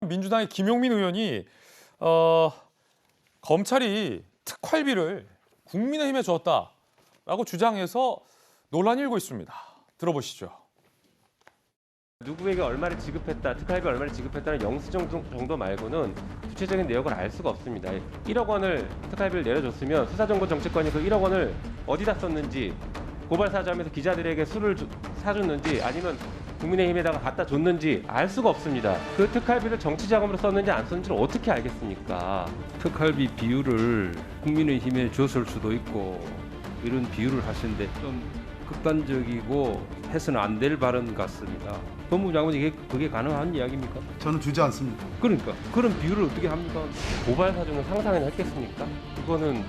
민주당의 김용민 의원이 검찰이 특활비를 국민의힘에 줬다라고 주장해서 논란이 일고 있습니다. 들어보시죠. 누구에게 얼마를 지급했다, 특활비 얼마를 지급했다는 영수증 정도 말고는 구체적인 내역을 알 수가 없습니다. 1억 원을 특활비를 내려줬으면 수사정보정치권이 그 1억 원을 어디다 썼는지, 고발사주하면서 기자들에게 술을 사줬는지 아니면 국민의힘에다가 갖다 줬는지 알 수가 없습니다. 그 특활비를 정치자금으로 썼는지 안 썼는지를 어떻게 알겠습니까? 특활비 비율을 국민의힘에 줬을 수도 있고 이런 비율을 하시는데 좀 극단적이고 해서는 안 될 발언 같습니다. 법무부 장관이 그게 가능한 이야기입니까? 저는 주지 않습니다. 그러니까 그런 비율을 어떻게 합니까? 고발사주는 상상이나 했겠습니까? 그거는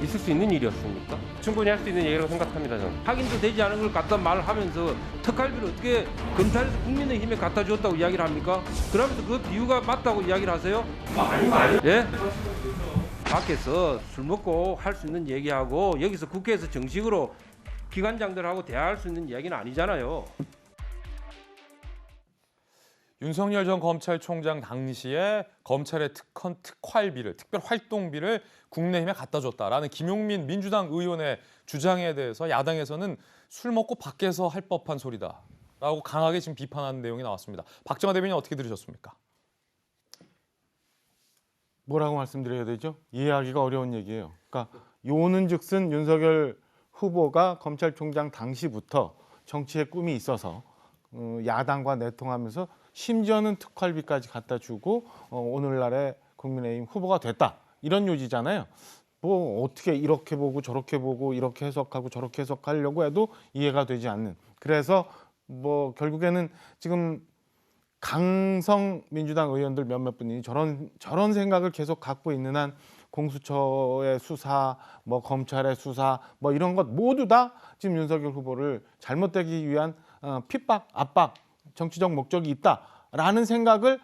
있을 수 있는 일이었습니까? 충분히 할 수 있는 얘기라고 생각합니다, 저는. 확인도 되지 않은 걸 갖다 말하면서 특활비를 어떻게 검찰에서 국민의힘에 갖다 줬다고 이야기를 합니까? 그러면서 그 비유가 맞다고 이야기를 하세요? 아니요. 예? 밖에서 술 먹고 할 수 있는 얘기하고 여기서 국회에서 정식으로 기관장들하고 대화할 수 있는 이야기는 아니잖아요. 윤석열 전 검찰총장 당시에 검찰의 특활비를, 특별활동비를 국민의힘에 갖다 줬다라는 김용민 민주당 의원의 주장에 대해서 야당에서는 술 먹고 밖에서 할 법한 소리다라고 강하게 지금 비판하는 내용이 나왔습니다. 박정하 대변인 어떻게 들으셨습니까? 뭐라고 말씀드려야 되죠? 이해하기가 어려운 얘기예요. 그러니까 요는즉슨 윤석열 후보가 검찰총장 당시부터 정치의 꿈이 있어서 야당과 내통하면서 심지어는 특활비까지 갖다 주고 오늘날의 국민의힘 후보가 됐다. 이런 요지잖아요. 뭐 어떻게 이렇게 보고 저렇게 보고 이렇게 해석하고 저렇게 해석하려고 해도 이해가 되지 않는. 그래서 뭐 결국에는 지금 강성 민주당 의원들 몇몇 분이 저런 생각을 계속 갖고 있는 한 공수처의 수사, 뭐 검찰의 수사, 뭐 이런 것 모두 다 지금 윤석열 후보를 잘못되기 위한 핍박, 압박, 정치적 목적이 있다라는 생각을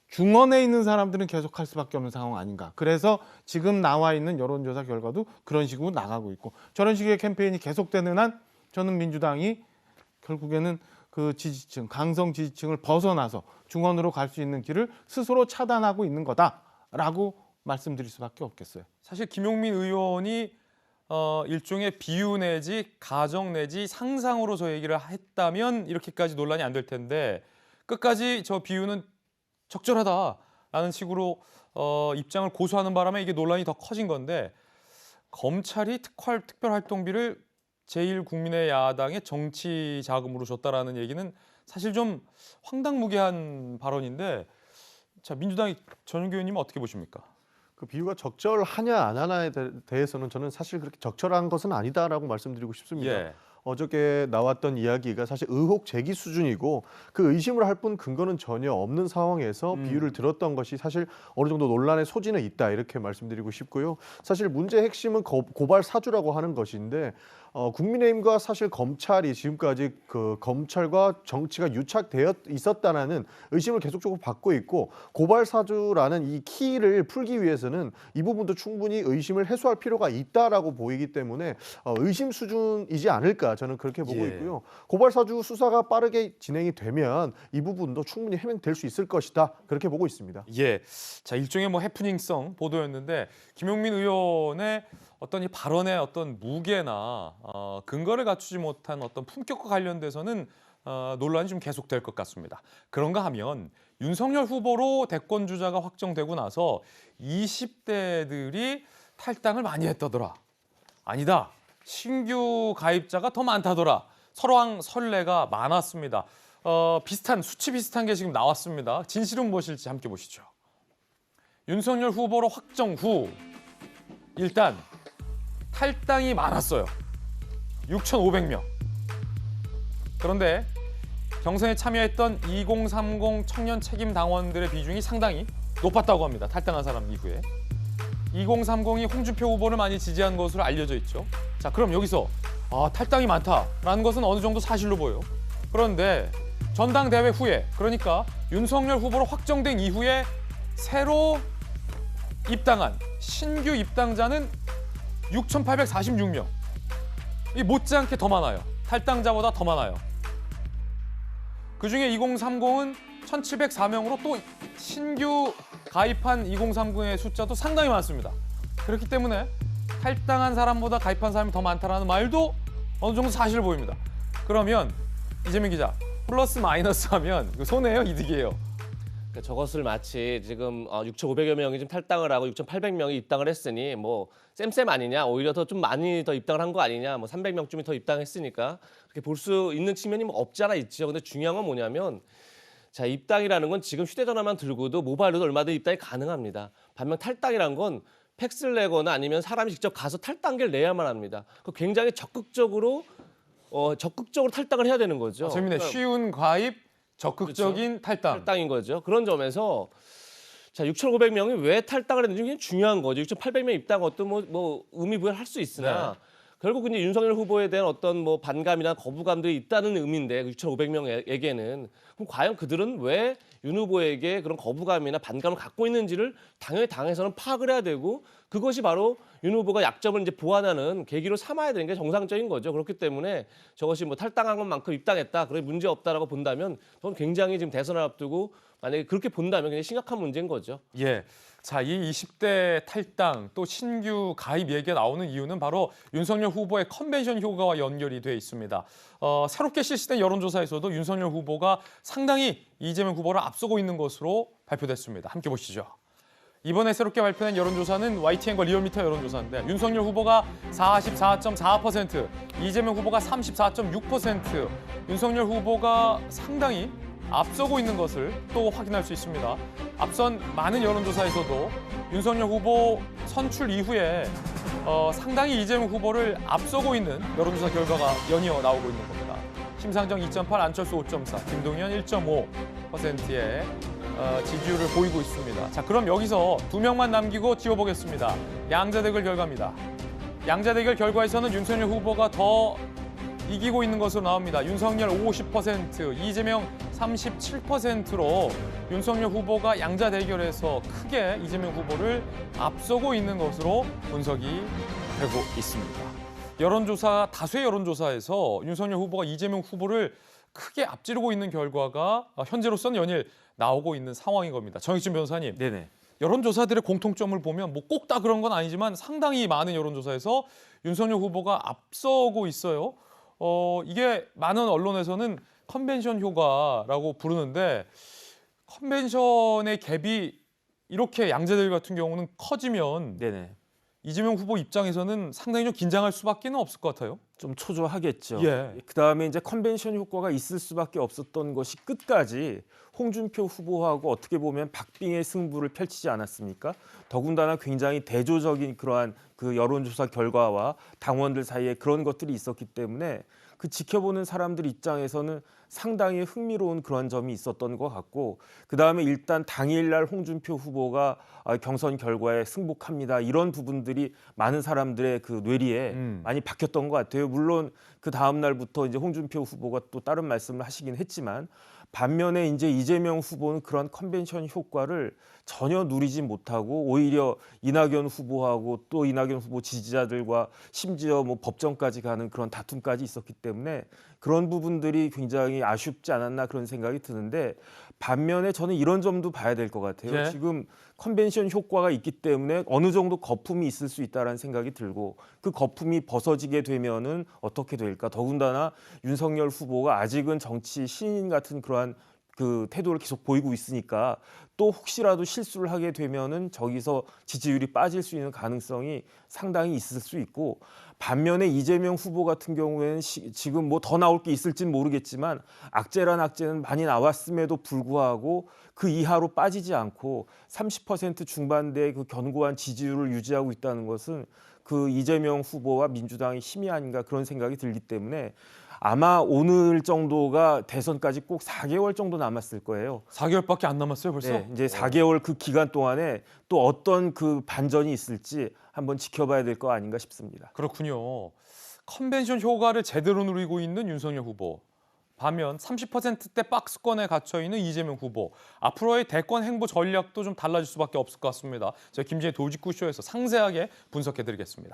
중원에 있는 사람들은 계속할 수밖에 없는 상황 아닌가. 그래서 지금 나와 있는 여론조사 결과도 그런 식으로 나가고 있고 저런 식의 캠페인이 계속되는 한 저는 민주당이 결국에는 그 지지층, 강성 지지층을 벗어나서 중원으로 갈 수 있는 길을 스스로 차단하고 있는 거다라고 말씀드릴 수밖에 없겠어요. 사실 김용민 의원이 일종의 비유 내지 가정 내지 상상으로 저 얘기를 했다면 이렇게까지 논란이 안 될 텐데 끝까지 저 비유는 적절하다라는 식으로 입장을 고수하는 바람에 이게 논란이 더 커진 건데 검찰이 특별활동비를 제1국민의 야당의 정치 자금으로 줬다라는 얘기는 사실 좀 황당무계한 발언인데 자 민주당의 전용기 의원님은 어떻게 보십니까? 그 비유가 적절하냐 안 하냐에 대해서는 저는 사실 그렇게 적절한 것은 아니다라고 말씀드리고 싶습니다. 예. 어저께 나왔던 이야기가 사실 의혹 제기 수준이고 그 의심을 할 뿐 근거는 전혀 없는 상황에서 비유를 들었던 것이 사실 어느 정도 논란의 소지는 있다 이렇게 말씀드리고 싶고요. 사실 문제의 핵심은 고발 사주라고 하는 것인데 국민의힘과 사실 검찰이 지금까지 그 검찰과 정치가 유착되어 있었다는 의심을 계속적으로 받고 있고 고발 사주라는 이 키를 풀기 위해서는 이 부분도 충분히 의심을 해소할 필요가 있다라고 보이기 때문에 의심 수준이지 않을까 저는 그렇게 보고 있고요. 고발 사주 수사가 빠르게 진행이 되면 이 부분도 충분히 해명될 수 있을 것이다 그렇게 보고 있습니다. 예, 자 일종의 뭐 해프닝성 보도였는데 김용민 의원의 어떤 이 발언의 어떤 무게나 근거를 갖추지 못한 어떤 품격과 관련돼서는 논란이 좀 계속될 것 같습니다. 그런가 하면 윤석열 후보로 대권 주자가 확정되고 나서 20대들이 탈당을 많이 했다더라. 아니다. 신규 가입자가 더 많다더라. 설왕 설래가 많았습니다. 수치 비슷한 게 지금 나왔습니다. 진실은 무엇일지 함께 보시죠. 윤석열 후보로 확정 후 일단 탈당이 많았어요. 6,500명. 그런데 경선에 참여했던 2030 청년 책임 당원들의 비중이 상당히 높았다고 합니다. 탈당한 사람 이후에. 2030이 홍준표 후보를 많이 지지한 것으로 알려져 있죠. 자, 그럼 여기서 탈당이 많다라는 것은 어느 정도 사실로 보여요. 그런데 전당대회 후에, 그러니까 윤석열 후보로 확정된 이후에 새로 입당한 신규 입당자는 6,846명. 이 못지않게 더 많아요. 탈당자보다 더 많아요. 그중에 2030은 1,704명으로 또 신규 가입한 2030의 숫자도 상당히 많습니다. 그렇기 때문에 탈당한 사람보다 가입한 사람이 더 많다라는 말도 어느 정도 사실 보입니다. 그러면 이재민 기자, 플러스 마이너스 하면 손해예요, 이득이에요? 그러니까 저것을 마치 지금 6,500여 명이 지금 탈당을 하고 6,800명이 입당을 했으니 뭐 쌤쌤 아니냐, 오히려 더 좀 많이 더 입당을 한 거 아니냐, 뭐 300명쯤이 더 입당했으니까 그렇게 볼 수 있는 측면이 뭐 없지 않아 있죠. 근데 중요한 건 뭐냐면 자, 입당이라는 건 지금 휴대전화만 들고도 모바일로도 얼마든지 입당이 가능합니다. 반면 탈당이란 건 팩스를 내거나 아니면 사람이 직접 가서 탈당계를 내야만 합니다. 굉장히 적극적으로 탈당을 해야 되는 거죠. 재밌네. 그러니까 쉬운 가입, 적극적인 탈당. 탈당인 거죠. 그런 점에서 자, 6,500명이 왜 탈당을 했는지 굉장히 중요한 거죠. 6,800명 입당 어떤 뭐 의미 부여할 수 있으나 결국 이제 윤석열 후보에 대한 어떤 뭐 반감이나 거부감들이 있다는 의미인데 6,500명에게는 그럼 과연 그들은 왜 윤 후보에게 그런 거부감이나 반감을 갖고 있는지를 당연히 당에서는 파악을 해야 되고 그것이 바로 윤 후보가 약점을 이제 보완하는 계기로 삼아야 되는 게 정상적인 거죠. 그렇기 때문에 저것이 뭐 탈당한 것만큼 입당했다, 그래 문제 없다라고 본다면 저는 굉장히 지금 대선을 앞두고 만약에 그렇게 본다면 굉장히 심각한 문제인 거죠. 예. 자, 이 20대 탈당 또 신규 가입 얘기가 나오는 이유는 바로 윤석열 후보의 컨벤션 효과와 연결이 돼 있습니다. 새롭게 실시된 여론조사에서도 윤석열 후보가 상당히 이재명 후보를 앞서고 있는 것으로 발표됐습니다. 함께 보시죠. 이번에 새롭게 발표된 여론조사는 YTN과 리얼미터 여론조사인데 윤석열 후보가 44.4%, 이재명 후보가 34.6%, 윤석열 후보가 상당히 앞서고 있는 것을 또 확인할 수 있습니다. 앞선 많은 여론조사에서도 윤석열 후보 선출 이후에 상당히 이재명 후보를 앞서고 있는 여론조사 결과가 연이어 나오고 있는 겁니다. 심상정 2.8, 안철수 5.4, 김동연 1.5%의 지지율을 보이고 있습니다. 자, 그럼 여기서 두 명만 남기고 지워보겠습니다. 양자 대결 결과입니다. 양자 대결 결과에서는 윤석열 후보가 더 이기고 있는 것으로 나옵니다. 윤석열 50%, 이재명 37%로 윤석열 후보가 양자 대결에서 크게 이재명 후보를 앞서고 있는 것으로 분석이 되고 있습니다. 여론조사, 다수의 여론조사에서 윤석열 후보가 이재명 후보를 크게 앞지르고 있는 결과가 현재로서는 연일 나오고 있는 상황인 겁니다. 정익진 변호사님. 네네. 여론조사들의 공통점을 보면 뭐 꼭 다 그런 건 아니지만 상당히 많은 여론조사에서 윤석열 후보가 앞서고 있어요. 이게 많은 언론에서는 컨벤션 효과라고 부르는데 컨벤션의 갭이 이렇게 양자대결 같은 경우는 커지면 네네. 이재명 후보 입장에서는 상당히 좀 긴장할 수밖에 없을 것 같아요. 좀 초조하겠죠. 예. 그다음에 이제 컨벤션 효과가 있을 수밖에 없었던 것이 끝까지 홍준표 후보하고 어떻게 보면 박빙의 승부를 펼치지 않았습니까? 더군다나 굉장히 대조적인 그러한 그 여론조사 결과와 당원들 사이에 그런 것들이 있었기 때문에 그 지켜보는 사람들 입장에서는 상당히 흥미로운 그런 점이 있었던 것 같고, 그다음에 일단 당일날 홍준표 후보가 경선 결과에 승복합니다, 이런 부분들이 많은 사람들의 그 뇌리에 많이 박혔던 것 같아요. 물론 그 다음 날부터 이제 홍준표 후보가 또 다른 말씀을 하시긴 했지만, 반면에 이제 이재명 후보는 그런 컨벤션 효과를 전혀 누리지 못하고 오히려 이낙연 후보하고 또 이낙연 후보 지지자들과 심지어 뭐 법정까지 가는 그런 다툼까지 있었기 때문에 그런 부분들이 굉장히 아쉽지 않았나 그런 생각이 드는데, 반면에 저는 이런 점도 봐야 될 것 같아요. 예. 지금 컨벤션 효과가 있기 때문에 어느 정도 거품이 있을 수 있다는 생각이 들고, 그 거품이 벗어지게 되면은 어떻게 될까? 더군다나 윤석열 후보가 아직은 정치 신인 같은 그러한 그 태도를 계속 보이고 있으니까 또 혹시라도 실수를 하게 되면은 저기서 지지율이 빠질 수 있는 가능성이 상당히 있을 수 있고, 반면에 이재명 후보 같은 경우에는 지금 뭐 더 나올 게 있을지는 모르겠지만 악재란 악재는 많이 나왔음에도 불구하고 그 이하로 빠지지 않고 30% 중반대의 그 견고한 지지율을 유지하고 있다는 것은 그 이재명 후보와 민주당의 힘이 아닌가 그런 생각이 들기 때문에 아마 오늘 정도가 대선까지 꼭 4개월 정도 남았을 거예요. 4개월밖에 안 남았어요, 벌써? 네, 이제 4개월 그 기간 동안에 또 어떤 그 반전이 있을지 한번 지켜봐야 될 거 아닌가 싶습니다. 그렇군요. 컨벤션 효과를 제대로 누리고 있는 윤석열 후보. 반면 30%대 박스권에 갇혀 있는 이재명 후보. 앞으로의 대권 행보 전략도 좀 달라질 수밖에 없을 것 같습니다. 저희 김진의 돌직구쇼에서 상세하게 분석해드리겠습니다.